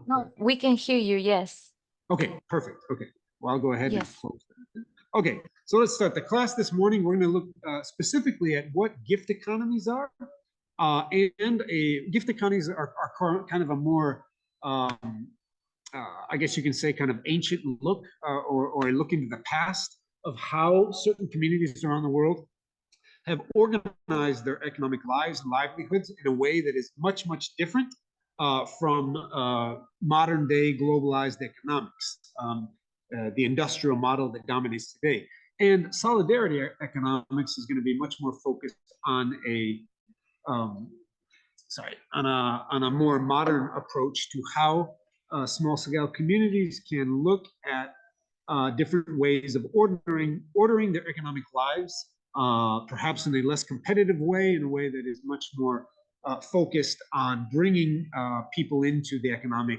No, we can hear you. Yes. Okay, perfect. Okay, well, I'll go ahead and Yes. close that. Okay, so let's start the class this morning. We're going to look specifically at what gift economies are. And a gift economies are kind of a more, I guess you can say, kind of ancient look or a look into the past of how certain communities around the world have organized their economic lives and livelihoods in a way that is much, much different from modern day globalized economics, the industrial model that dominates today. And solidarity economics is going to be much more focused on um, on a more modern approach to how small scale communities can look at different ways of ordering their economic lives, perhaps in a less competitive way, in a way that is much more focused on bringing people into the economic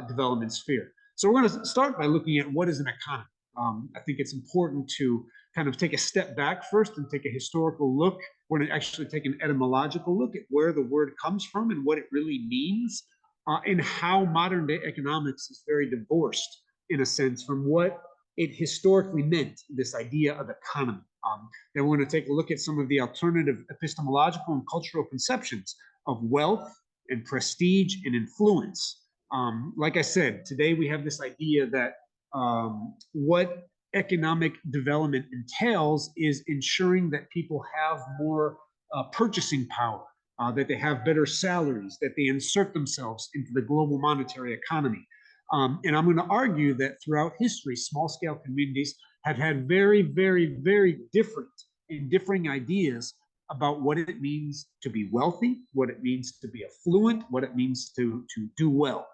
development sphere. So we're going to start by looking at what is an economy. I think it's important to kind of take a step back first and take a historical look. We're going to actually take an etymological look at where the word comes from and what it really means, and how modern day economics is very divorced, in a sense, from what it historically meant, this idea of economy. Then we're going to take a look at some of the alternative epistemological and cultural conceptions of wealth and prestige and influence. Like I said, today we have this idea that what economic development entails is ensuring that people have more purchasing power, that they have better salaries, that they insert themselves into the global monetary economy. And I'm going to argue that throughout history, small scale communities have had very, very, very different and differing ideas about what it means to be wealthy, what it means to be affluent, what it means to do well.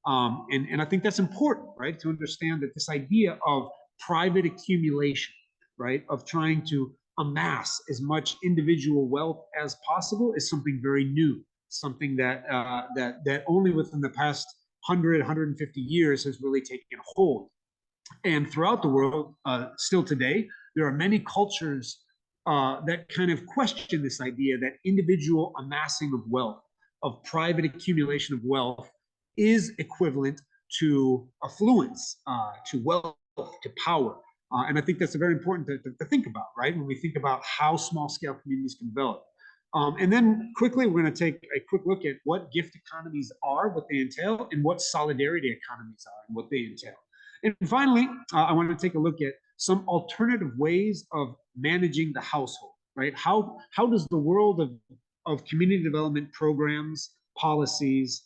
And I think that's important, right, to understand that this idea of private accumulation, right, of trying to amass as much individual wealth as possible is something very new, something that only within the past 150 years has really taken hold. And throughout the world, still today, there are many cultures that kind of question this idea that individual amassing of wealth, of private accumulation of wealth, is equivalent to affluence, to wealth, to power. And I think that's very important to think about, right? When we think about how small scale communities can develop. And then quickly, we're going to take a quick look at what gift economies are, what they entail, and what solidarity economies are and what they entail. And finally, I want to take a look at some alternative ways of managing the household, right? How does the world of community development programs, policies,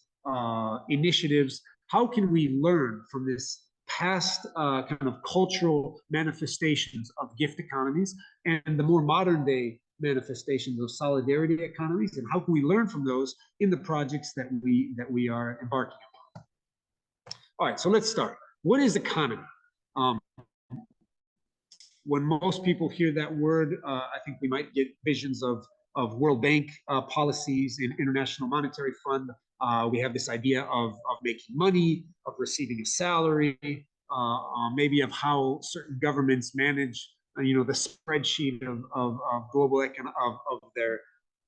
initiatives, how can we learn from this past kind of cultural manifestations of gift economies and the more modern day manifestations of solidarity economies, and how can we learn from those in the projects that we are embarking upon? All right, so let's start. What is economy? Um, when most people hear that word, I think we might get visions of World Bank policies and International Monetary Fund. We have this idea of making money, of receiving a salary, maybe of how certain governments manage, the spreadsheet of global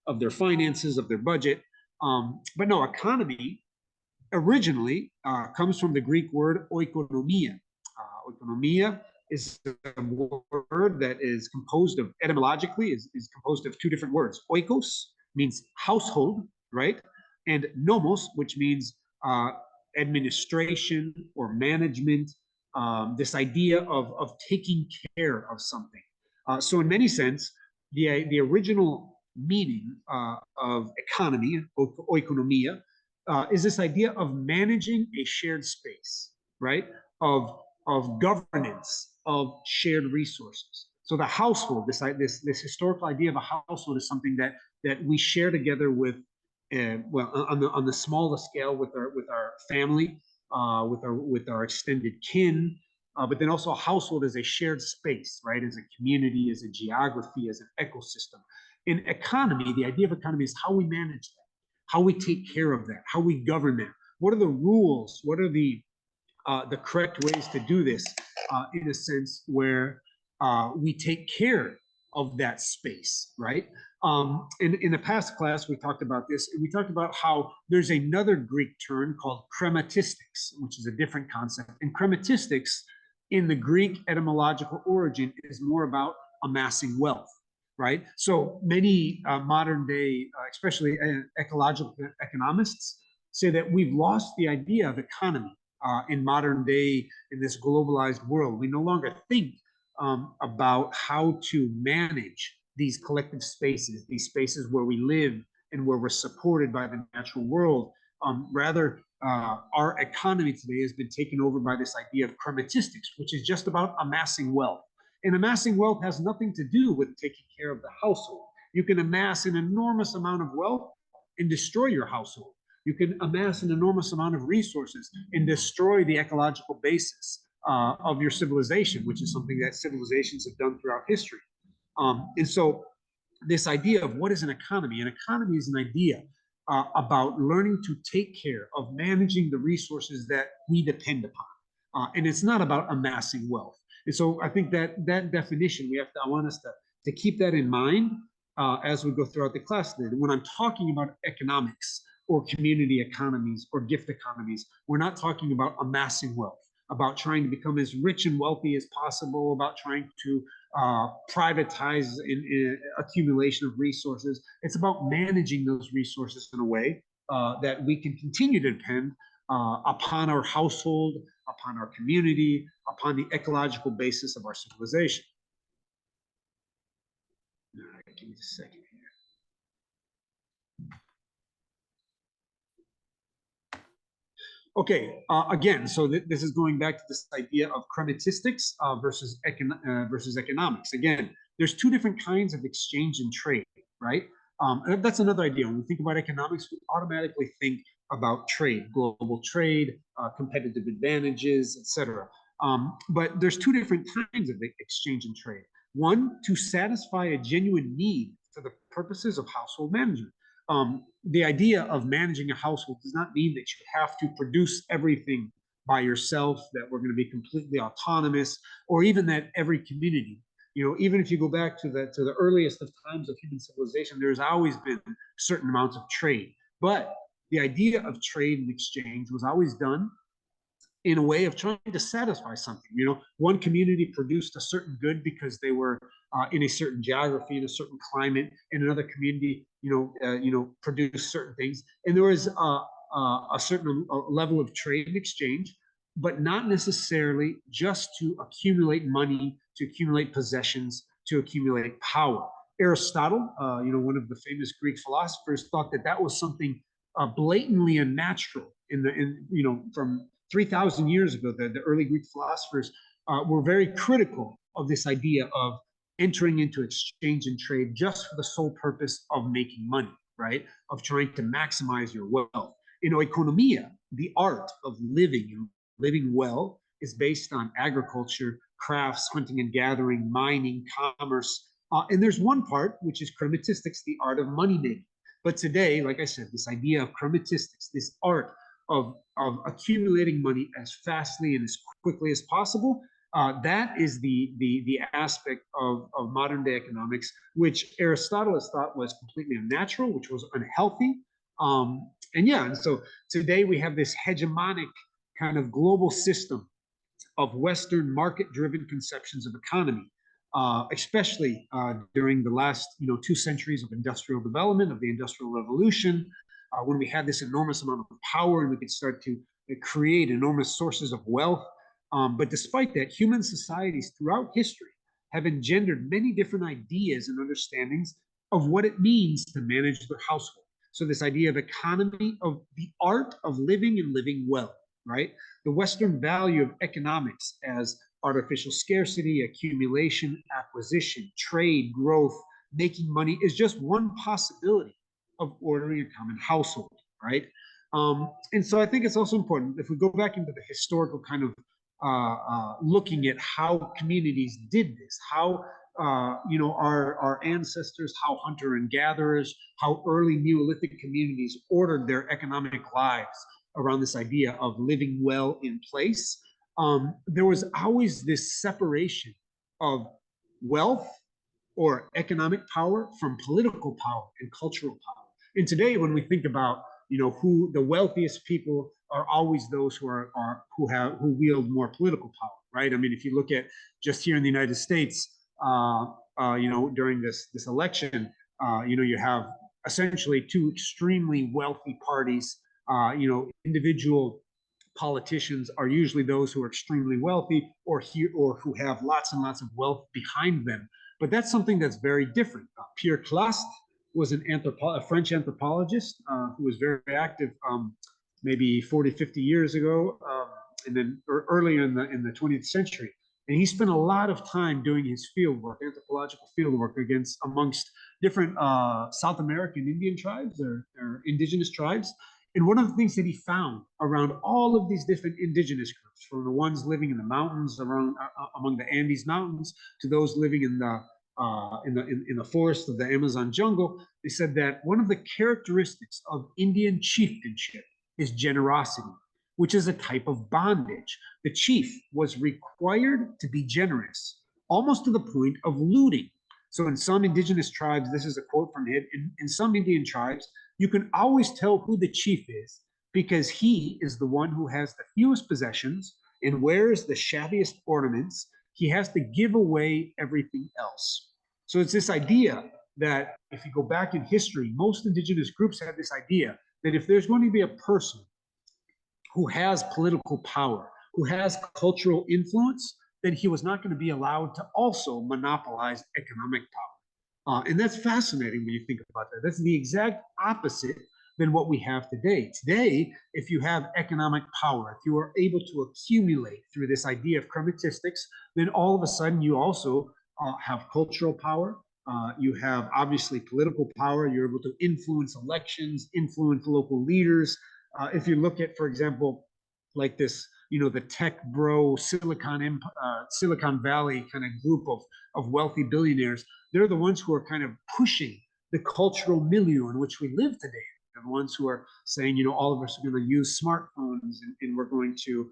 of their finances, of their budget. But no, economy originally comes from the Greek word oikonomia. Oikonomia is a word that is composed of, etymologically, is composed of two different words. Oikos means household, right? And nomos, which means administration or management, this idea of taking care of something. So in many sense, the original meaning of economy, oikonomia, is this idea of managing a shared space, right? Of governance of shared resources. So the household, this historical idea of a household, is something that we share together with, well, on the smallest scale with our family, with our extended kin. But then also a household is a shared space, right? As a community, as a geography, as an ecosystem. In economy, the idea of economy is how we manage that, how we take care of that, how we govern that. What are the rules? What are the correct ways to do this in a sense where we take care of that space, right? In the past class, we talked about this, and we talked about how there's another Greek term called chrematistics, which is a different concept. And chrematistics, in the Greek etymological origin, is more about amassing wealth, right? So many modern day, especially ecological economists, say that we've lost the idea of economy in modern day, in this globalized world. We no longer think about how to manage these collective spaces, these spaces where we live and where we're supported by the natural world. Rather, our economy today has been taken over by this idea of chrematistics, which is just about amassing wealth. And amassing wealth has nothing to do with taking care of the household. You can amass an enormous amount of wealth and destroy your household. You can amass an enormous amount of resources and destroy the ecological basis of your civilization, which is something that civilizations have done throughout history. And so this idea of what is an economy is an idea about learning to take care of managing the resources that we depend upon. And it's not about amassing wealth. And so I think that that definition, I want us to keep that in mind as we go throughout the class today. When I'm talking about economics or community economies or gift economies, we're not talking about amassing wealth, about trying to become as rich and wealthy as possible, about trying to privatize in accumulation of resources. It's about managing those resources in a way that we can continue to depend upon our household, upon our community, upon the ecological basis of our civilization. All right, give me a second here. Okay, again, so this is going back to this idea of chrematistics versus economics. Again, there's two different kinds of exchange and trade, right? And that's another idea. When we think about economics, we automatically think about trade, global trade, competitive advantages, etc. But there's two different kinds of exchange and trade. One, to satisfy a genuine need for the purposes of household management. The idea of managing a household does not mean that you have to produce everything by yourself, that we're going to be completely autonomous, or even that every community, even if you go back to the earliest of times of human civilization, there's always been certain amounts of trade. But the idea of trade and exchange was always done in a way of trying to satisfy something. One community produced a certain good because they were in a certain geography, in a certain climate, and another community, produced certain things. And there was a certain level of trade and exchange, but not necessarily just to accumulate money, to accumulate possessions, to accumulate power. Aristotle, one of the famous Greek philosophers, thought that that was something blatantly unnatural from 3,000 years ago. The early Greek philosophers were very critical of this idea of entering into exchange and trade just for the sole purpose of making money, right? Of trying to maximize your wealth. Economia, the art of living well, is based on agriculture, crafts, hunting and gathering, mining, commerce. And there's one part, which is chrematistics, the art of money making. But today, like I said, this idea of chrematistics, this art of accumulating money as fastly and as quickly as possible, that is the aspect of modern day economics, which Aristotle thought was completely unnatural, which was unhealthy. And so today we have this hegemonic kind of global system of Western market-driven conceptions of economy, especially during the last 2 centuries of industrial development, of the Industrial Revolution, when we had this enormous amount of power and we could start to create enormous sources of wealth. But despite that, human societies throughout history have engendered many different ideas and understandings of what it means to manage their household. So this idea of economy, of the art of living and living well, right? The Western value of economics as artificial scarcity, accumulation, acquisition, trade, growth, making money is just one possibility of ordering a common household, right? And so I think it's also important, if we go back into the historical kind of looking at how communities did this, how our ancestors, how hunter and gatherers, how early Neolithic communities ordered their economic lives around this idea of living well in place. There was always this separation of wealth or economic power from political power and cultural power. And today, when we think about who the wealthiest people are, always those who wield more political power, right? I mean, if you look at just here in the United States, during this election, you have essentially two extremely wealthy parties. Individual politicians are usually those who are extremely wealthy or who have lots and lots of wealth behind them. But that's something that's very different. Pierre Clastres was a French anthropologist who was very active maybe 40, 50 years ago, and then earlier in the 20th century. And he spent a lot of time doing his field work, anthropological field work amongst different South American Indian tribes or indigenous tribes. And one of the things that he found around all of these different indigenous groups, from the ones living in the mountains among the Andes Mountains to those living in the forest of the Amazon jungle, they said that one of the characteristics of Indian chieftainship is generosity, which is a type of bondage. The chief was required to be generous, almost to the point of looting. So in some indigenous tribes, this is a quote from him, in some Indian tribes, you can always tell who the chief is because he is the one who has the fewest possessions and wears the shabbiest ornaments. He has to give away everything else. So it's this idea that if you go back in history, most indigenous groups have this idea that if there's going to be a person who has political power, who has cultural influence, then he was not going to be allowed to also monopolize economic power. And that's fascinating when you think about that. That's the exact opposite than what we have today. Today, if you have economic power, if you are able to accumulate through this idea of chromatistics, then all of a sudden you also have cultural power. You have obviously political power. You're able to influence elections, influence local leaders. If you look at, for example, like this, the tech bro Silicon Valley kind of group of wealthy billionaires, they're the ones who are kind of pushing the cultural milieu in which we live today. They're the ones who are saying, all of us are going to use smartphones and we're going to,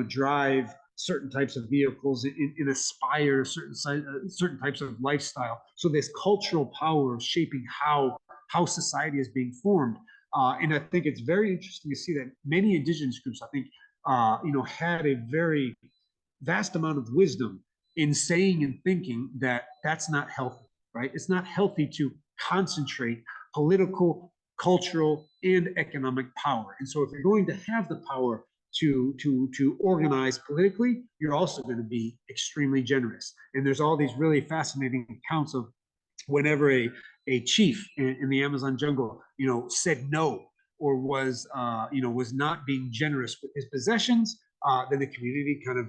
drive certain types of vehicles and aspire certain types of lifestyle. So this cultural power of shaping how society is being formed. And I think it's very interesting to see that many indigenous groups, I think, had a very vast amount of wisdom in saying and thinking that that's not healthy, right? It's not healthy to concentrate political, cultural, and economic power. And so if you're going to have the power to organize politically, you're also going to be extremely generous. And there's all these really fascinating accounts of whenever a chief in the Amazon jungle, said no or was not being generous with his possessions, then the community kind of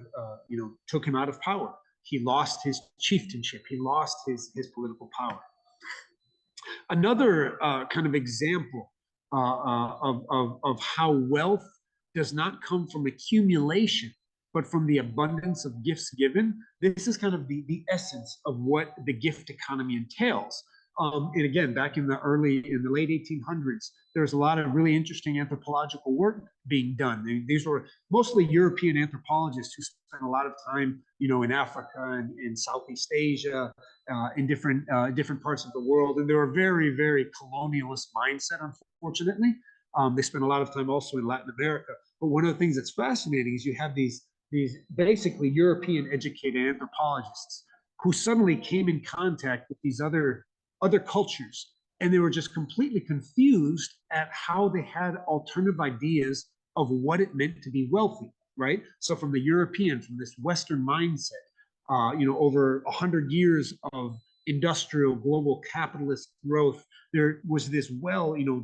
took him out of power. He lost his chieftainship. He lost his political power. Another kind of example of how wealth does not come from accumulation, but from the abundance of gifts given. This is kind of the essence of what the gift economy entails. And again, back in the late 1800s, there was a lot of really interesting anthropological work being done. These were mostly European anthropologists who spent a lot of time, in Africa and in Southeast Asia, in different parts of the world. And they were very, very colonialist mindset, unfortunately. They spent a lot of time also in Latin America. But one of the things that's fascinating is you have these basically European educated anthropologists who suddenly came in contact with these other cultures, and they were just completely confused at how they had alternative ideas of what it meant to be wealthy, right? So from this Western mindset, over 100 years of industrial global capitalist growth, there was this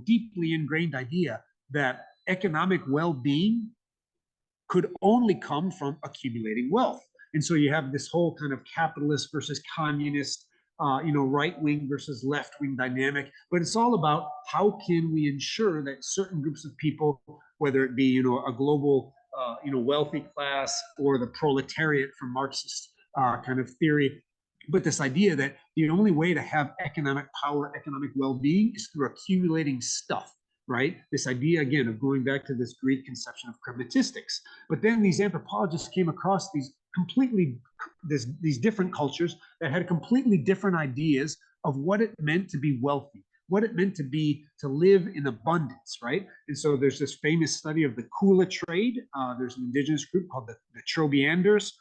deeply ingrained idea that economic well-being could only come from accumulating wealth. And so you have this whole kind of capitalist versus communist, right wing versus left wing dynamic. But it's all about how can we ensure that certain groups of people, whether it be a global wealthy class or the proletariat from Marxist kind of theory, but this idea that the only way to have economic power, economic well-being is through accumulating stuff. Right? This idea, again, of going back to this Greek conception of chromatistics. But then these anthropologists came across these completely these different cultures that had completely different ideas of what it meant to be wealthy, what it meant to be to live in abundance, right? And so there's this famous study of the Kula trade. There's an indigenous group called the Trobrianders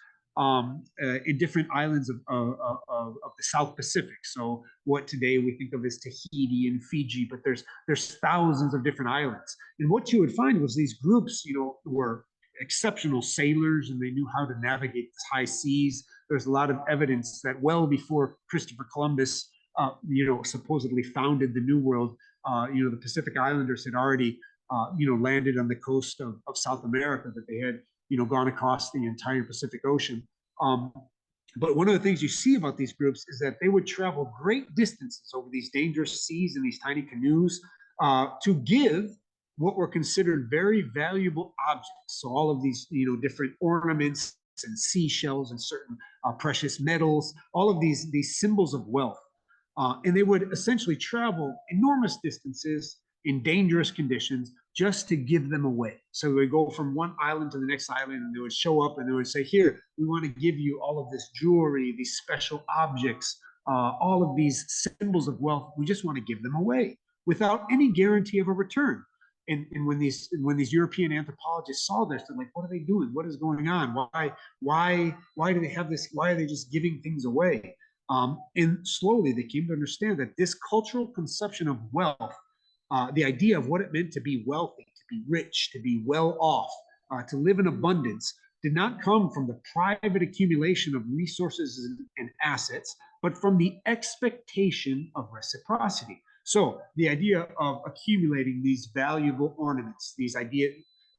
in different islands of the South Pacific. So what today we think of as Tahiti and Fiji, but there's thousands of different islands. And what you would find was these groups, were exceptional sailors and they knew how to navigate the high seas. There's a lot of evidence that well before Christopher Columbus, supposedly founded the New World, the Pacific Islanders had already, landed on the coast of South America, that they had, gone across the entire Pacific Ocean. Um, but one of the things you see about these groups is that they would travel great distances over these dangerous seas in these tiny canoes to give what were considered very valuable objects. So all of these, different ornaments and seashells and certain precious metals, all of these symbols of wealth. And they would essentially travel enormous distances in dangerous conditions just to give them away. So they would go from one island to the next island and they would show up and they would say, here, we want to give you all of this jewelry, these special objects, all of these symbols of wealth. We just want to give them away without any guarantee of a return. And when these European anthropologists saw this, they're like, what are they doing? What is going on? Why do they have this? Why are they just giving things away? And slowly they came to understand that this cultural conception of wealth, the idea of what it meant to be wealthy, to be rich, to be well off, to live in abundance, did not come from the private accumulation of resources and assets, but from the expectation of reciprocity. So the idea of accumulating these valuable ornaments,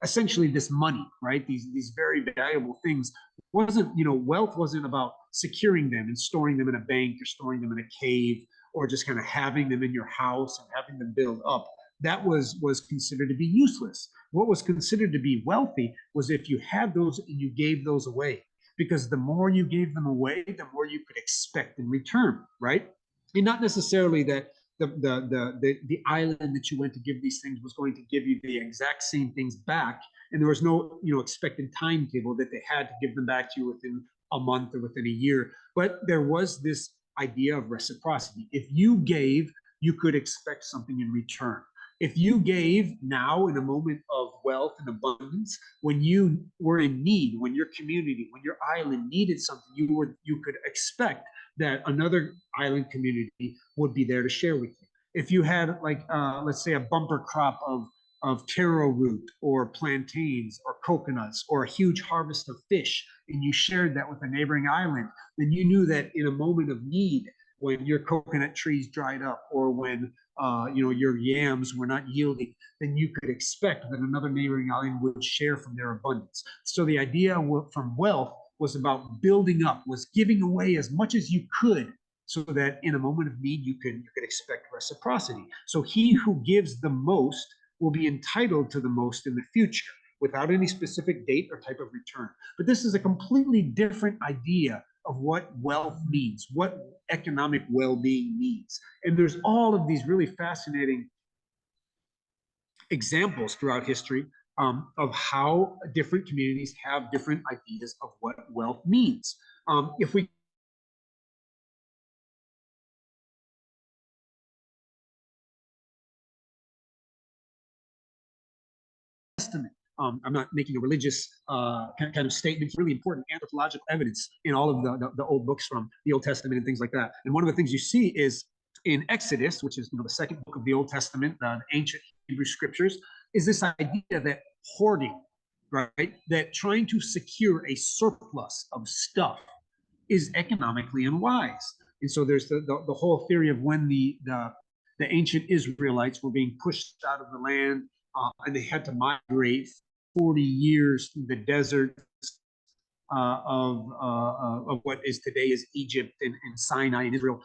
essentially this money, right? These very valuable things wealth wasn't about securing them and storing them in a bank or storing them in a cave or just kind of having them in your house and having them build up. That was considered to be useless. What was considered to be wealthy was if you had those and you gave those away, because the more you gave them away, the more you could expect in return, right? And not necessarily that the island that you went to give these things was going to give you the exact same things back, and there was no expected timetable that they had to give them back to you within a month or within a year. But there was this idea of reciprocity. If you gave, you could expect something in return. If you gave now in a moment of wealth and abundance, when you were in need, when your community, when your island needed something, you could expect that another island community would be there to share with you. If you had let's say a bumper crop of taro root or plantains or coconuts or a huge harvest of fish, and you shared that with a neighboring island, then you knew that in a moment of need, when your coconut trees dried up or when your yams were not yielding, then you could expect that another neighboring island would share from their abundance. So the idea from wealth was about building up, was giving away as much as you could, so that in a moment of need you could expect reciprocity. So he who gives the most will be entitled to the most in the future, without any specific date or type of return. But this is a completely different idea of what wealth means, what economic well-being means. And there's all of these really fascinating examples throughout history of how different communities have different ideas of what wealth means. If we Testament. I'm not making a religious kind of statement. It's really important anthropological evidence in all of the old books from the Old Testament and things like that. And one of the things you see is in Exodus, which is the second book of the Old Testament, the ancient Hebrew scriptures, is this idea that hoarding, right, that trying to secure a surplus of stuff is economically unwise. And so there's the whole theory of when the ancient Israelites were being pushed out of the land, and they had to migrate 40 years through the desert of what is today is Egypt and Sinai and Israel.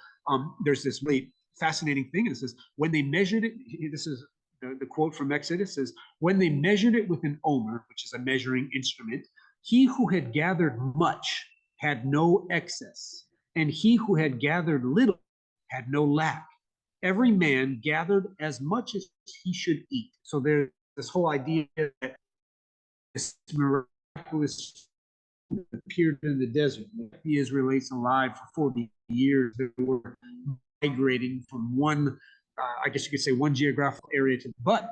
There's this really fascinating thing. It says, when they measured it, this is the quote from Exodus says, when they measured it with an omer, which is a measuring instrument, he who had gathered much had no excess, and he who had gathered little had no lack. Every man gathered as much as he should eat. So there's this whole idea that this miraculous appeared in the desert. The Israelites alive for 40 years. They were migrating from one, I guess you could say, one geographical area to, but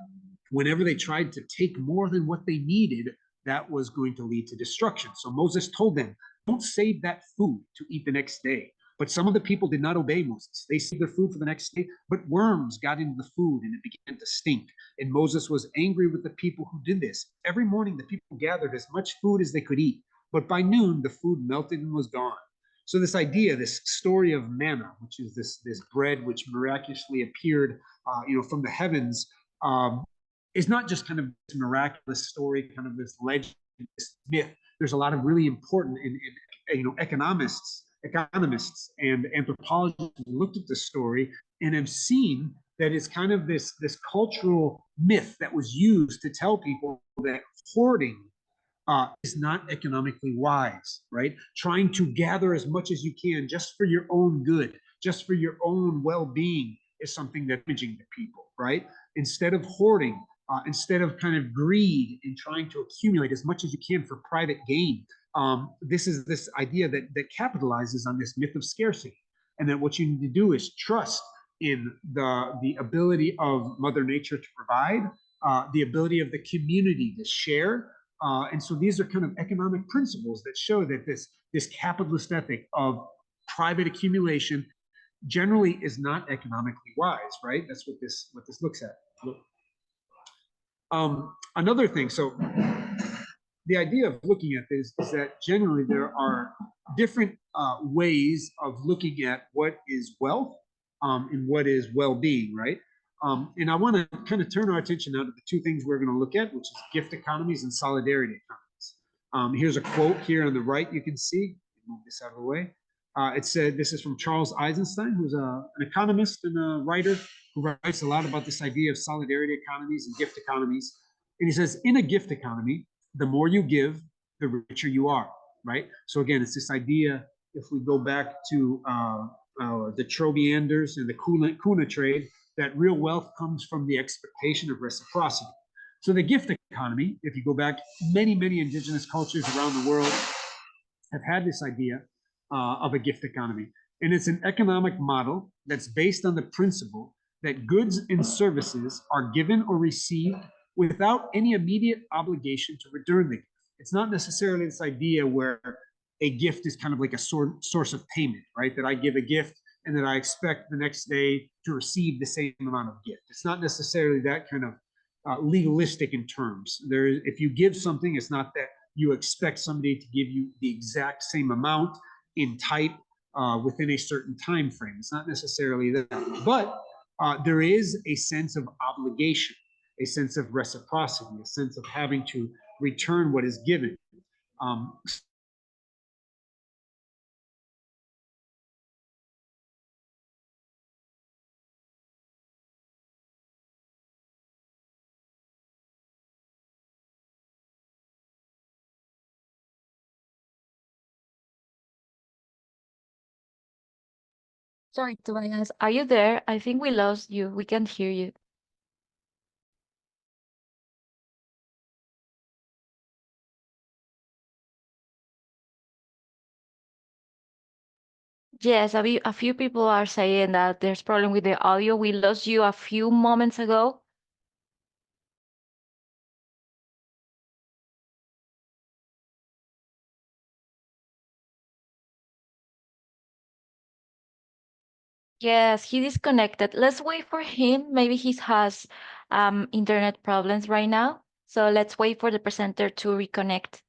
whenever they tried to take more than what they needed, that was going to lead to destruction. So Moses told them, don't save that food to eat the next day. But some of the people did not obey Moses. They saved their food for the next day, but worms got into the food and it began to stink. And Moses was angry with the people who did this. Every morning, the people gathered as much food as they could eat, but by noon, the food melted and was gone. So this idea, this story of manna, which is this bread which miraculously appeared, from the heavens, is not just kind of this miraculous story, kind of this legend, this myth. There's a lot of really important economists and anthropologists who looked at this story and have seen that it's kind of this cultural myth that was used to tell people that hoarding is not economically wise, right? Trying to gather as much as you can just for your own good, just for your own well-being is something that's damaging to people, right? Instead of hoarding, instead of kind of greed and trying to accumulate as much as you can for private gain, this is this idea that capitalizes on this myth of scarcity, and that what you need to do is trust in the ability of Mother Nature to provide, the ability of the community to share. And so these are kind of economic principles that show that this capitalist ethic of private accumulation generally is not economically wise, right? That's what this looks at. Another thing, so the idea of looking at this is that generally there are different ways of looking at what is wealth and what is well-being, right? And I want to kind of turn our attention now to the two things we're going to look at, which is gift economies and solidarity economies. Here's a quote here on the right you can see. Move this out of the way. It said, this is from Charles Eisenstein, who's an economist and a writer who writes a lot about this idea of solidarity economies and gift economies. And he says, in a gift economy, the more you give, the richer you are, right? So again, it's this idea, if we go back to the Trobianders and the Kuna trade, that real wealth comes from the expectation of reciprocity. So the gift economy, if you go back, many indigenous cultures around the world have had this idea of a gift economy. And it's an economic model that's based on the principle that goods and services are given or received without any immediate obligation to return the gift. It's not necessarily this idea where a gift is kind of like a source of payment, right? That I give a gift and that I expect the next day to receive the same amount of gift. It's not necessarily that kind of legalistic in terms. If you give something, it's not that you expect somebody to give you the exact same amount in type within a certain time frame. It's not necessarily that, but there is a sense of obligation, a sense of reciprocity, a sense of having to return what is given. Sorry, Tobias, are you there? I think we lost you. We can't hear you. Yes, a few people are saying that there's problem with the audio. We lost you a few moments ago. Yes, he disconnected. Let's wait for him. Maybe he has internet problems right now. So let's wait for the presenter to reconnect.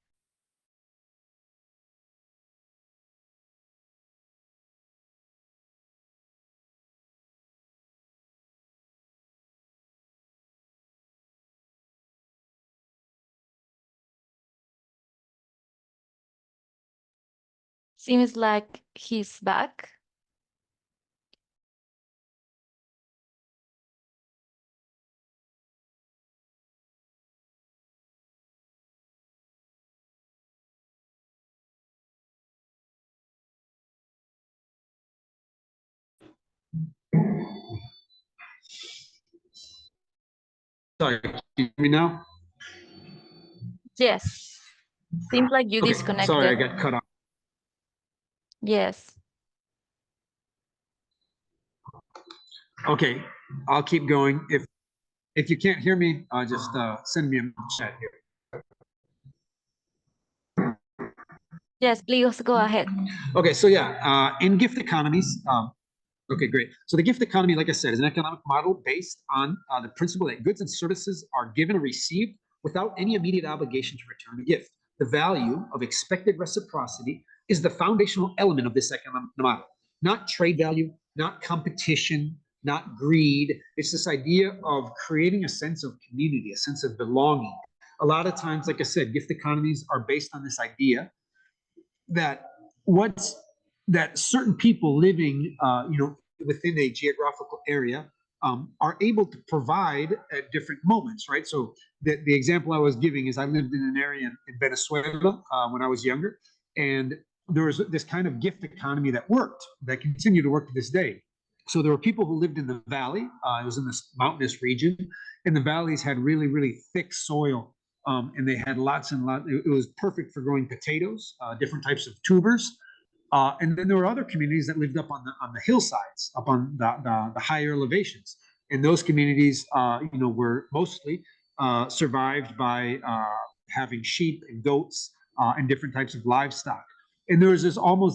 Seems like he's back. Sorry, can you hear me now? Yes. Seems like you Okay, sorry, I disconnected. got cut off. Yes. Okay, I'll keep going. If you can't hear me, just send me a chat here. Yes, please go ahead. Okay, so yeah, in gift economies, okay, great. So the gift economy, like I said, is an economic model based on the principle that goods and services are given or received without any immediate obligation to return the gift. The value of expected reciprocity is the foundational element of this economic model, not trade value, not competition, not greed. It's this idea of creating a sense of community, a sense of belonging. A lot of times, like I said, gift economies are based on this idea that what's that certain people living, within a geographical area are able to provide at different moments, right? So the example I was giving is I lived in an area in Venezuela when I was younger, and there was this kind of gift economy that worked, that continued to work to this day. So there were people who lived in the valley. It was in this mountainous region, and the valleys had really, really thick soil, and they had lots and lots. It was perfect for growing potatoes, different types of tubers. And then there were other communities that lived up on the hillsides, up on the higher elevations. And those communities, were mostly survived by having sheep and goats and different types of livestock. And there was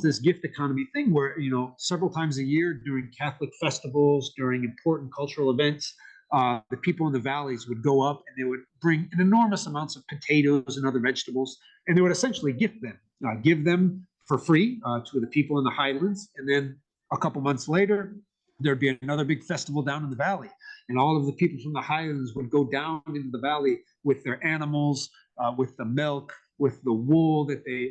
this gift economy thing where, several times a year during Catholic festivals, during important cultural events, the people in the valleys would go up and they would bring an enormous amounts of potatoes and other vegetables, and they would essentially give them for free to the people in the highlands. And then a couple months later, there'd be another big festival down in the valley, and all of the people from the highlands would go down into the valley with their animals, with the milk, with the wool that they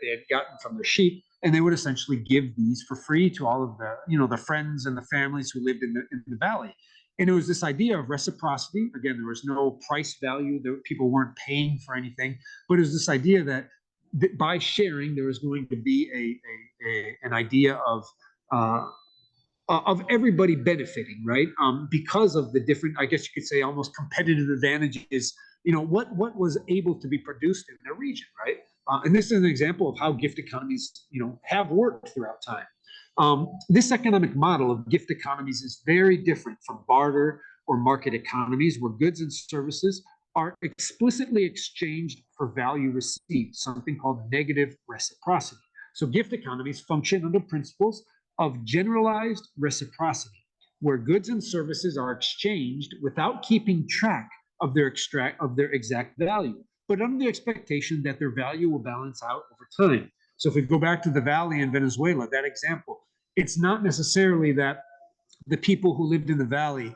had gotten from their sheep, and they would essentially give these for free to all of the friends and the families who lived in the valley. And it was this idea of reciprocity. Again, there was no price value. People weren't paying for anything, but it was this idea that by sharing, there was going to be an idea uh, of everybody benefiting, right? Because of the different, I guess you could say, almost competitive advantages. What was able to be produced in their region, right? And this is an example of how gift economies, have worked throughout time. This economic model of gift economies is very different from barter or market economies, where goods and services are explicitly exchanged for value received, something called negative reciprocity. So gift economies function under principles of generalized reciprocity, where goods and services are exchanged without keeping track of their exact value, but under the expectation that their value will balance out over time. So if we go back to the valley in Venezuela, that example, it's not necessarily that the people who lived in the valley,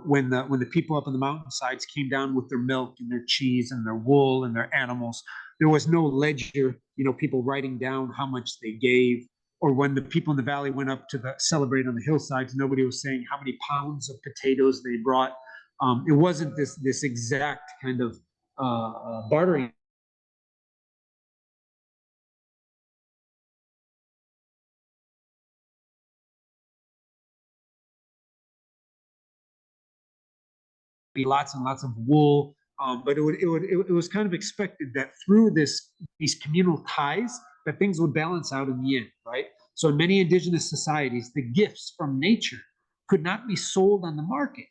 when the people up on the mountainsides came down with their milk and their cheese and their wool and their animals, there was no ledger, people writing down how much they gave. Or when the people in the valley went up to celebrate on the hillsides, nobody was saying how many pounds of potatoes they brought. It wasn't this exact kind of bartering. Be lots and lots of wool. But it was kind of expected that through these communal ties, that things would balance out in the end, right? So in many indigenous societies, the gifts from nature could not be sold on the market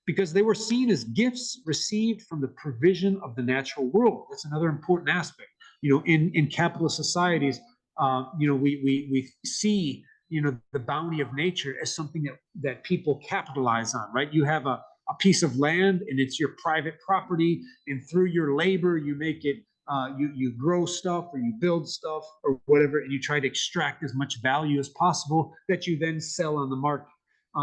because they were seen as gifts received from the provision of the natural world. That's another important aspect. In capitalist societies, we see the bounty of nature as something that people capitalize on, right? You have a piece of land and it's your private property, and through your labor you make it, you grow stuff or you build stuff or whatever, and you try to extract as much value as possible that you then sell on the market.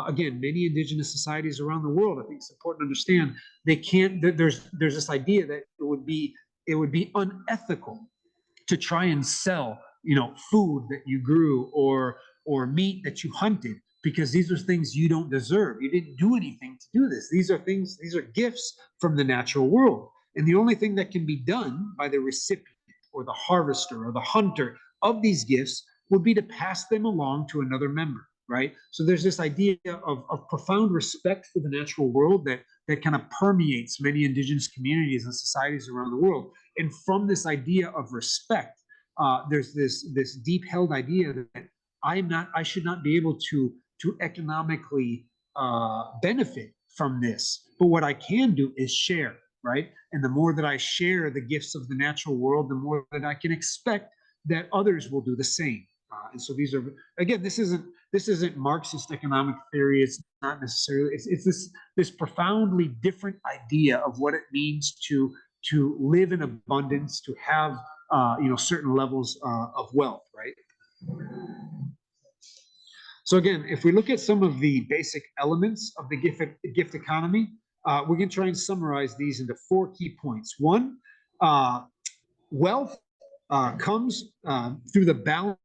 Again, many indigenous societies around the world, I think it's important to understand, they can't. There's this idea that it would be unethical to try and sell, food that you grew or meat that you hunted, because these are things you don't deserve. You didn't do anything to do this. These are gifts from the natural world. And the only thing that can be done by the recipient or the harvester or the hunter of these gifts would be to pass them along to another member, right? So there's this idea of profound respect for the natural world that kind of permeates many indigenous communities and societies around the world. And from this idea of respect, there's this deep held idea that I should not be able to economically benefit from this, but what I can do is share, right? And the more that I share the gifts of the natural world, the more that I can expect that others will do the same. And so these are, again, this isn't Marxist economic theory. It's not necessarily. It's this profoundly different idea of what it means to live in abundance, to have certain levels of wealth, right? So again, if we look at some of the basic elements of the gift economy, we're going to try and summarize these into 4 key points. One, wealth comes through the balance.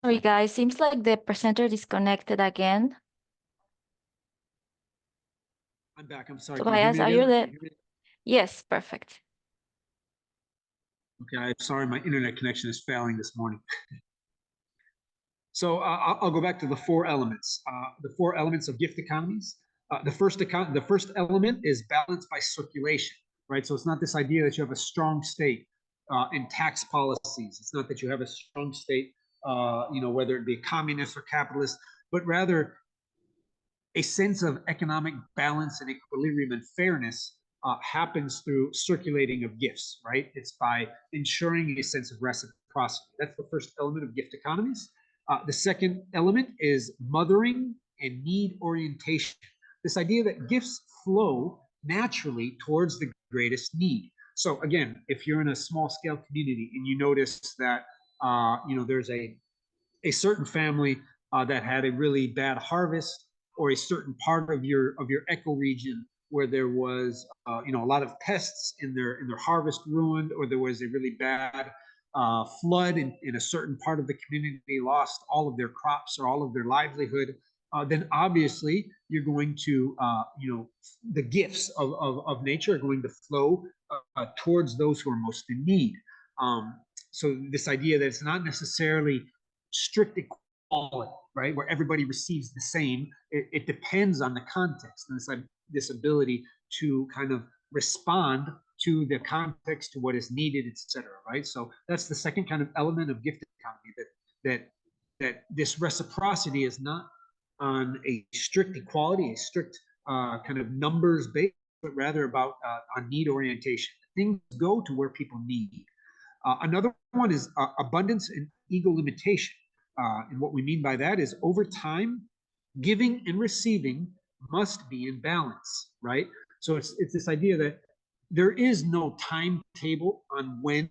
Sorry, guys. Seems like the presenter disconnected again. I'm back. I'm sorry. Can you hear Tobias, me are you again? there? Yes, perfect. Okay, I'm sorry. My internet connection is failing this morning. So I'll go back to the 4 elements. The 4 elements of gift economies. The first element is balance by circulation, right? So it's not this idea that you have a strong state in tax policies. It's not that you have a strong state, whether it be communist or capitalist, but rather a sense of economic balance and equilibrium and fairness happens through circulating of gifts, right? It's by ensuring a sense of reciprocity. That's the first element of gift economies. The second element is mothering and need orientation. This idea that gifts flow naturally towards the greatest need. So again, if you're in a small scale community and you notice that there's a certain family that had a really bad harvest, or a certain part of your ecoregion where there was a lot of pests in their harvest ruined, or there was a really bad flood in a certain part of the community, lost all of their crops or all of their livelihood, then obviously you're going to the gifts of nature are going to flow towards those who are most in need. So this idea that it's not necessarily strict equality, right, where everybody receives the same. It depends on the context, and this ability to kind of respond to the context, to what is needed, etc. Right. So that's the second kind of element of gift economy, that this reciprocity is not on a strict equality, a strict kind of numbers based, but rather about on need orientation. Things go to where people need. Another one is abundance and ego limitation. And what we mean by that is, over time, giving and receiving must be in balance, right? So it's this idea that there is no timetable on when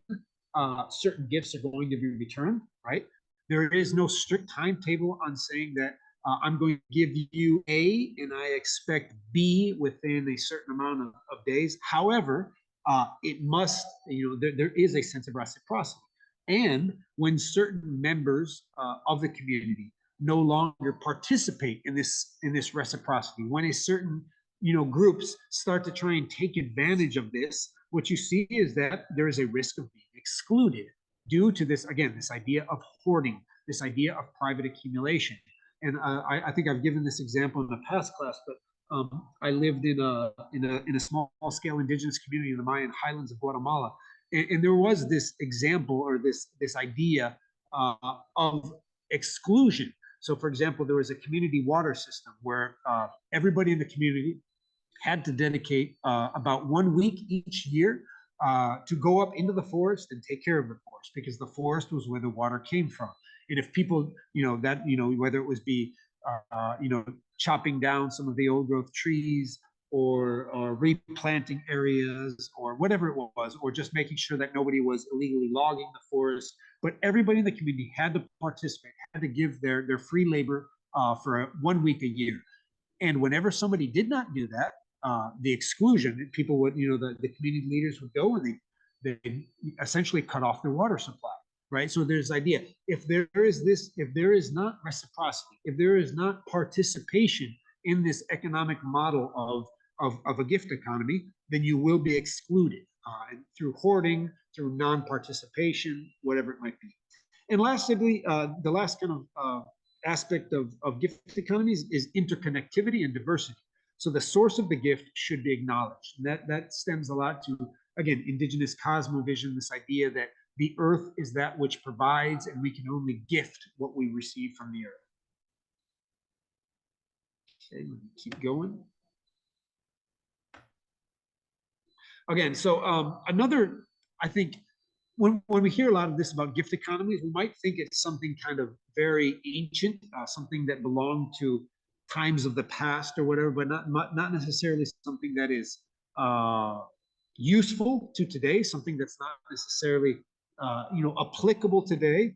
certain gifts are going to be returned, right? There is no strict timetable on saying that I'm going to give you A and I expect B within a certain amount of days. However, it must, there is a sense of reciprocity. And when certain members of the community no longer participate in this reciprocity, when a certain groups start to try and take advantage of this, what you see is that there is a risk of being excluded due to this, again, this idea of hoarding, this idea of private accumulation. And I think I've given this example in a past class, but I lived in a small scale indigenous community in the Mayan highlands of Guatemala, and there was this example, or this idea of exclusion. So, for example, there was a community water system where everybody in the community had to dedicate about 1 week each year to go up into the forest and take care of the forest, because the forest was where the water came from. And if people, whether it was be, chopping down some of the old growth trees, or replanting areas, or whatever it was, or just making sure that nobody was illegally logging the forest. But everybody in the community had to participate, had to give their free labor for 1 week a year. And whenever somebody did not do that, the exclusion, people would, the community leaders would go and they essentially cut off their water supply, right? So there's idea, if there is not reciprocity, if there is not participation in this economic model of a gift economy, then you will be excluded through hoarding, through non-participation, whatever it might be. And lastly, the last kind of aspect of gift economies is interconnectivity and diversity. So the source of the gift should be acknowledged. And that stems a lot to, again, indigenous cosmovision, this idea that the earth is that which provides, and we can only gift what we receive from the earth. Okay, let me keep going. Again, so another, I think, when we hear a lot of this about gift economies, we might think it's something kind of very ancient, something that belonged to times of the past or whatever, but not necessarily something that is useful to today, something that's not necessarily applicable today.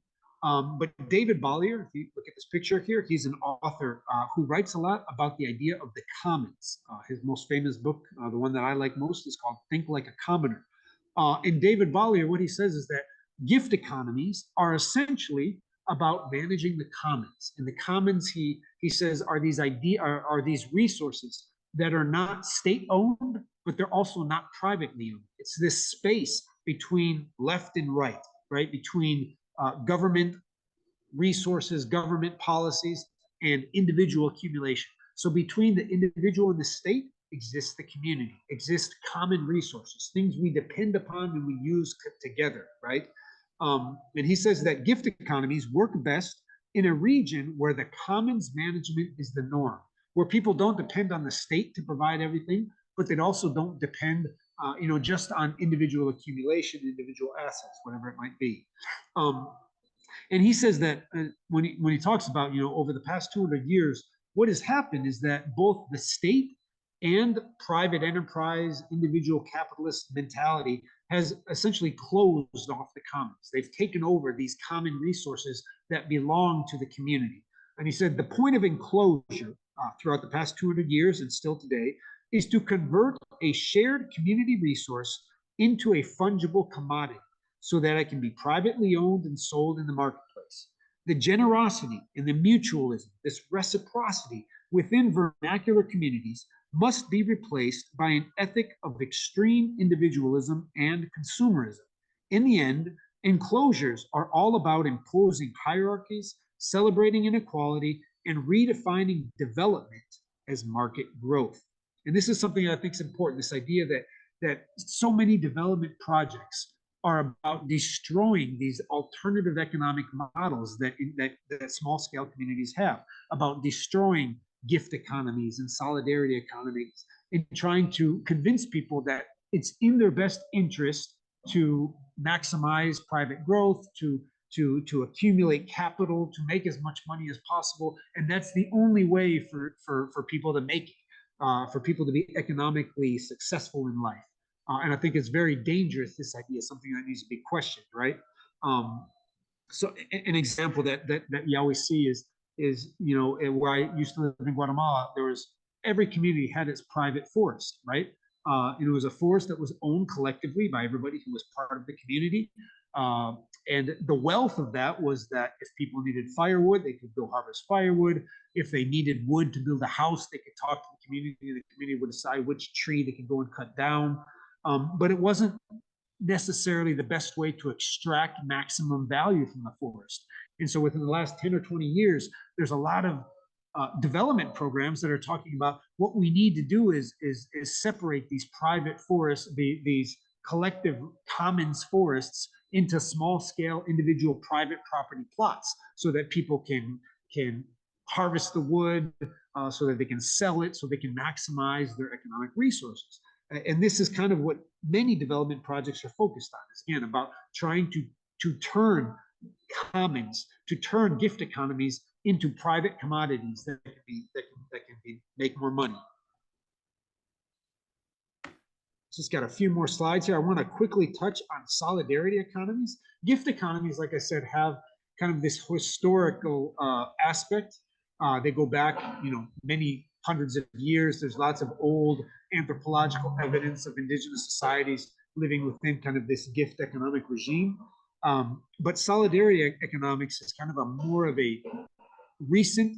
But David Bollier, if you look at this picture here, he's an author who writes a lot about the idea of the commons. His most famous book, the one that I like most, is called Think Like a Commoner. And David Bollier, what he says is that gift economies are essentially about managing the commons. And the commons, he says, are these resources that are not state-owned, but they're also not privately owned. It's this space between left and right? Between government resources, government policies, and individual accumulation. So between the individual and the state exists the community, exist common resources, things we depend upon and we use together, right? And he says that gift economies work best in a region where the commons management is the norm, where people don't depend on the state to provide everything, but they also don't depend, just on individual accumulation, individual assets, whatever it might be. And he says that when he talks about, over the past 200 years, what has happened is that both the state and private enterprise, individual capitalist mentality has essentially closed off the commons. They've taken over these common resources that belong to the community. And he said the point of enclosure throughout the past 200 years and still today is to convert a shared community resource into a fungible commodity so that it can be privately owned and sold in the marketplace. The generosity and the mutualism, this reciprocity within vernacular communities must be replaced by an ethic of extreme individualism and consumerism. In the end, enclosures are all about imposing hierarchies, celebrating inequality, and redefining development as market growth. And this is something I think is important, this idea that so many development projects are about destroying these alternative economic models that small scale communities have, about destroying gift economies and solidarity economies, and trying to convince people that it's in their best interest to maximize private growth, to accumulate capital, to make as much money as possible, and that's the only way for people to make it, for people to be economically successful in life. And I think it's very dangerous, this idea, something that needs to be questioned, right? So an example that you always see is where I used to live in Guatemala, there was, every community had its private forest, right? And it was a forest that was owned collectively by everybody who was part of the community. And the wealth of that was that if people needed firewood, they could go harvest firewood. If they needed wood to build a house, they could talk to the community would decide which tree they could go and cut down. But it wasn't necessarily the best way to extract maximum value from the forest. And so within the last 10 or 20 years, there's a lot of development programs that are talking about what we need to do is separate these private forests, these collective commons forests, into small scale individual private property plots so that people can harvest the wood, so that they can sell it, so they can maximize their economic resources. And this is kind of what many development projects are focused on. Is again about trying to turn commons, to turn gift economies into private commodities that can make more money. Just got a few more slides here. I want to quickly touch on solidarity economies. Gift economies, like I said, have kind of this historical aspect. They go back, many hundreds of years. There's lots of old anthropological evidence of indigenous societies living within kind of this gift economic regime. But solidarity economics is kind of a more of a recent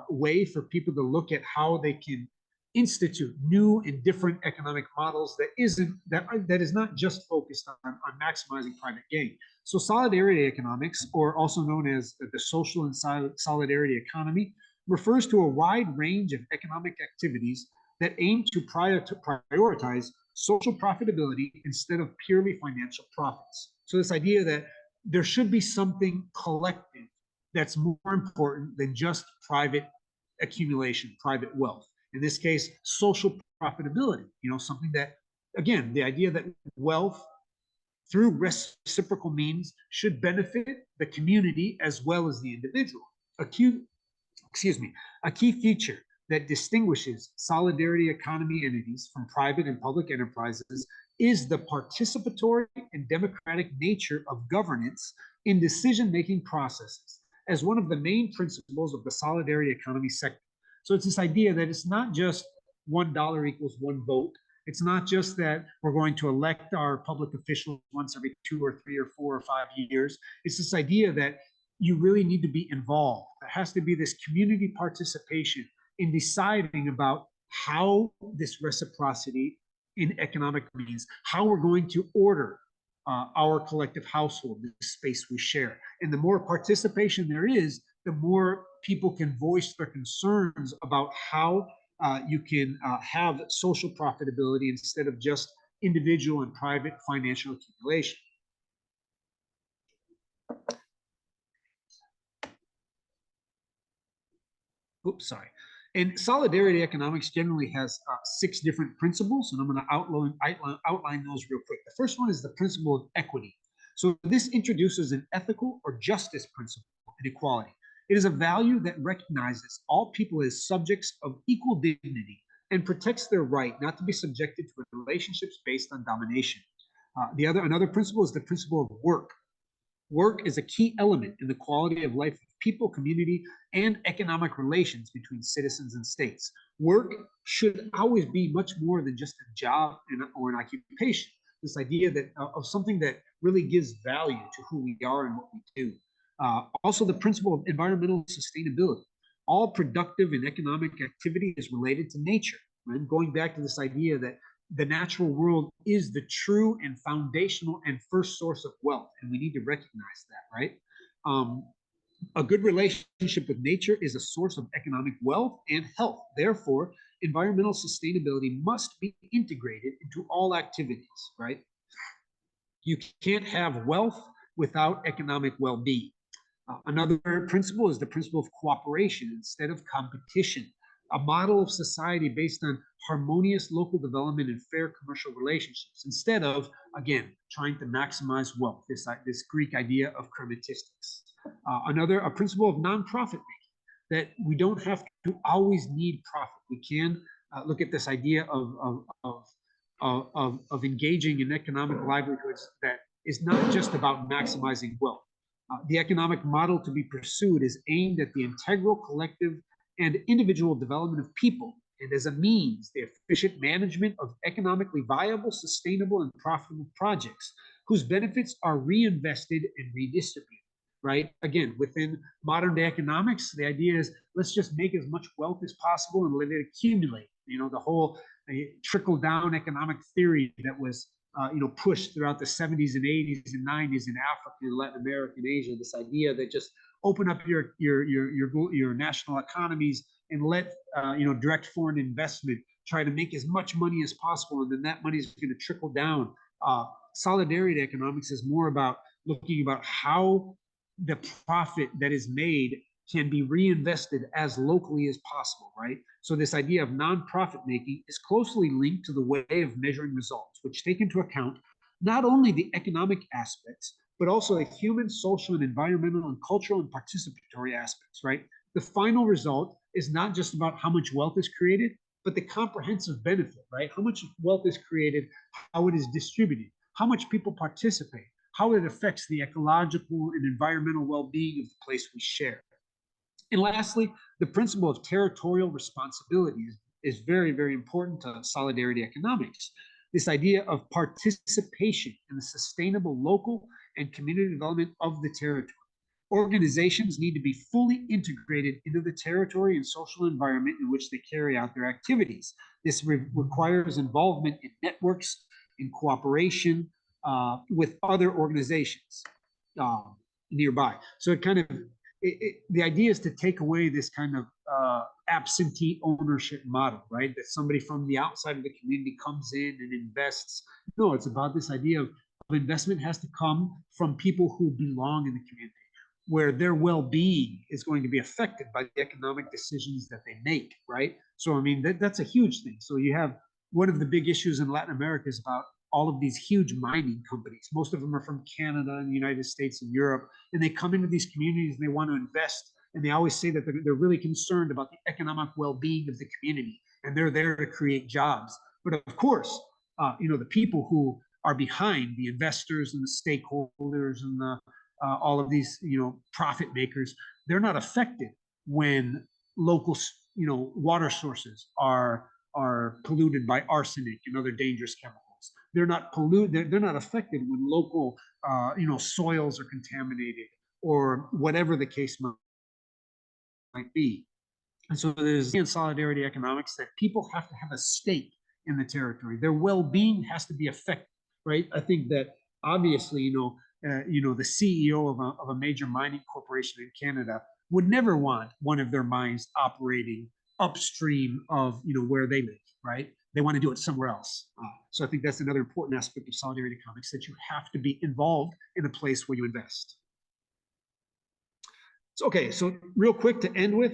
way for people to look at how they can institute new and different economic models that is not just focused on maximizing private gain. So solidarity economics, or also known as the social and solidarity economy, refers to a wide range of economic activities that aim to prioritize social profitability instead of purely financial profits. So this idea that there should be something collective that's more important than just private accumulation, private wealth. In this case, social profitability, something that, again, the idea that wealth through reciprocal means should benefit the community as well as the individual. A key feature that distinguishes solidarity economy entities from private and public enterprises is the participatory and democratic nature of governance in decision-making processes as one of the main principles of the solidarity economy sector. So it's this idea that it's not just $1 equals one vote. It's not just that we're going to elect our public officials once every 2 or 3 or 4 or 5 years. It's this idea that you really need to be involved. There has to be this community participation in deciding about how this reciprocity in economic means, how we're going to order our collective household, the space we share. And the more participation there is, the more people can voice their concerns about how you can have social profitability instead of just individual and private financial accumulation. Oops, sorry. And solidarity economics generally has 6 different principles, and I'm going to outline those real quick. The first one is the principle of equity. So this introduces an ethical or justice principle in equality. It is a value that recognizes all people as subjects of equal dignity and protects their right not to be subjected to relationships based on domination. Another principle is the principle of work. Work is a key element in the quality of life of people, community, and economic relations between citizens and states. Work should always be much more than just a job or an occupation. This idea that of something that really gives value to who we are and what we do. Also, the principle of environmental sustainability. All productive and economic activity is related to nature. Right? Going back to this idea that the natural world is the true and foundational and first source of wealth, and we need to recognize that, right? A good relationship with nature is a source of economic wealth and health. Therefore, environmental sustainability must be integrated into all activities, right? You can't have wealth without economic well-being. Another principle is the principle of cooperation instead of competition, a model of society based on harmonious local development and fair commercial relationships, instead of, again, trying to maximize wealth, this Greek idea of chromatistics. A principle of nonprofit making, that we don't have to always need profit. We can look at this idea of engaging in economic livelihoods that is not just about maximizing wealth. The economic model to be pursued is aimed at the integral, collective, and individual development of people, and as a means, the efficient management of economically viable, sustainable, and profitable projects whose benefits are reinvested and redistributed, right? Again, within modern day economics, the idea is let's just make as much wealth as possible and let it accumulate. The whole trickle-down economic theory that was pushed throughout the 70s and 80s and 90s in Africa and Latin America and Asia, this idea that just open up your national economies and let direct foreign investment try to make as much money as possible, and then that money is going to trickle down. Solidarity economics is more about looking about how the profit that is made can be reinvested as locally as possible, right? So this idea of nonprofit making is closely linked to the way of measuring results, which take into account not only the economic aspects, but also the human, social, and environmental, and cultural and participatory aspects, right? The final result is not just about how much wealth is created, but the comprehensive benefit, right? How much wealth is created, how it is distributed, how much people participate, how it affects the ecological and environmental well-being of the place we share. And lastly, the principle of territorial responsibility is very, very important to solidarity economics. This idea of participation in the sustainable local and community development of the territory. Organizations need to be fully integrated into the territory and social environment in which they carry out their activities. This requires involvement in networks, in cooperation with other organizations nearby. So it kind of the idea is to take away this kind of absentee ownership model, right? That somebody from the outside of the community comes in and invests. No, it's about this idea of investment has to come from people who belong in the community, where their well-being is going to be affected by the economic decisions that they make, right? So, I mean, that's a huge thing. So you have one of the big issues in Latin America is about all of these huge mining companies. Most of them are from Canada and the United States and Europe, and they come into these communities and they want to invest. And they always say that they're really concerned about the economic well-being of the community, and they're there to create jobs. But of course, the people who are behind the investors and the stakeholders and the all of these, profit makers, they're not affected when local, water sources are polluted by arsenic and other dangerous chemicals. They're not polluted. They're not affected when local, soils are contaminated or whatever the case might be. And so there's in solidarity economics that people have to have a stake in the territory. Their well-being has to be affected, right? I think that obviously, the CEO of a major mining corporation in Canada would never want one of their mines operating upstream of where they live, right? They want to do it somewhere else. So I think that's another important aspect of solidarity economics, that you have to be involved in a place where you invest. So, okay, so real quick to end with,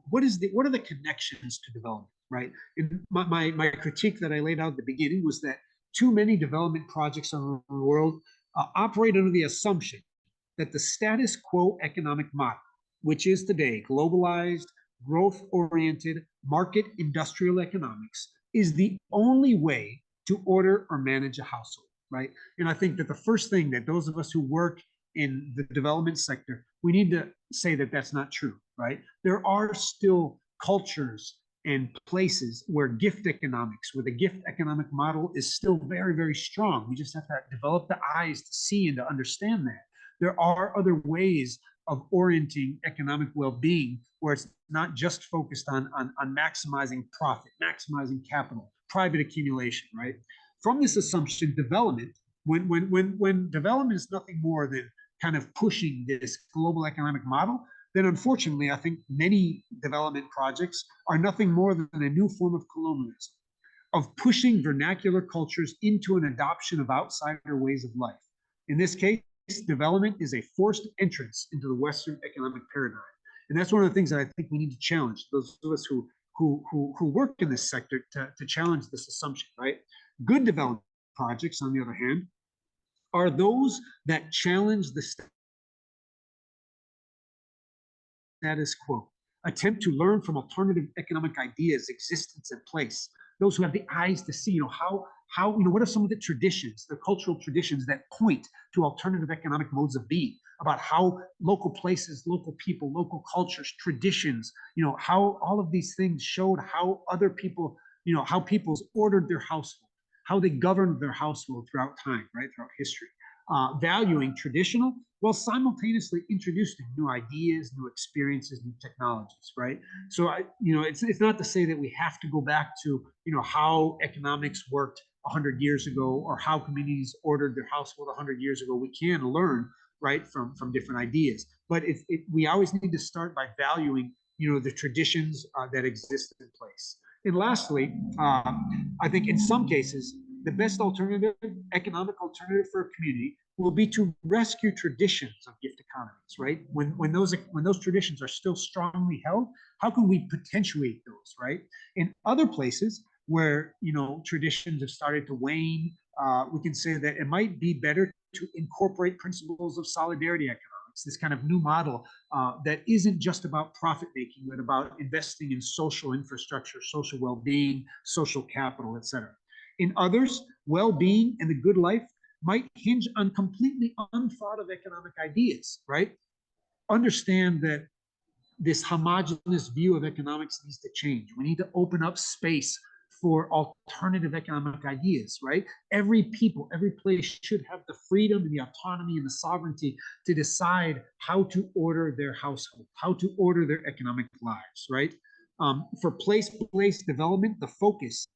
what are the connections to development, right? And my critique that I laid out at the beginning was that too many development projects around the world operate under the assumption that the status quo economic model, which is today globalized, growth-oriented, market industrial economics, is the only way to order or manage a household, right? And I think that the first thing that those of us who work in the development sector, we need to say that that's not true, right? There are still cultures and places where gift economics, where the gift economic model is still very, very strong. We just have to develop the eyes to see and to understand that. There are other ways of orienting economic well-being where it's not just focused on maximizing profit, maximizing capital, private accumulation, right? From this assumption, development, when development is nothing more than kind of pushing this global economic model, then unfortunately, I think many development projects are nothing more than a new form of colonialism, of pushing vernacular cultures into an adoption of outsider ways of life. In this case, development is a forced entrance into the Western economic paradigm. And that's one of the things that I think we need to challenge, those of us who work in this sector, to challenge this assumption, right? Good development projects, on the other hand, are those that challenge the status quo, attempt to learn from alternative economic ideas, existence, and place. Those who have the eyes to see, what are some of the traditions, the cultural traditions that point to alternative economic modes of being, about how local places, local people, local cultures, traditions, how all of these things showed how other people, how people's ordered their household, how they governed their household throughout time, right, throughout history. Valuing traditional while simultaneously introducing new ideas, new experiences, new technologies, right? So, it's not to say that we have to go back to, how economics worked 100 years ago, or how communities ordered their household 100 years ago. We can learn, right, from different ideas, but we always need to start by valuing, the traditions that exist in place. And lastly, I think in some cases, the best economic alternative for a community will be to rescue traditions of gift economies, right? When those traditions are still strongly held, how can we potentiate those, right? In other places where traditions have started to wane, we can say that it might be better to incorporate principles of solidarity economics, this kind of new model that isn't just about profit making, but about investing in social infrastructure, social well-being, social capital, etc. In others, well-being and the good life might hinge on completely unthought of economic ideas, right? Understand that this homogenous view of economics needs to change. We need to open up space for alternative economic ideas, right? Every people, every place should have the freedom and the autonomy and the sovereignty to decide how to order their household, how to order their economic lives, right? For place-based development, the focus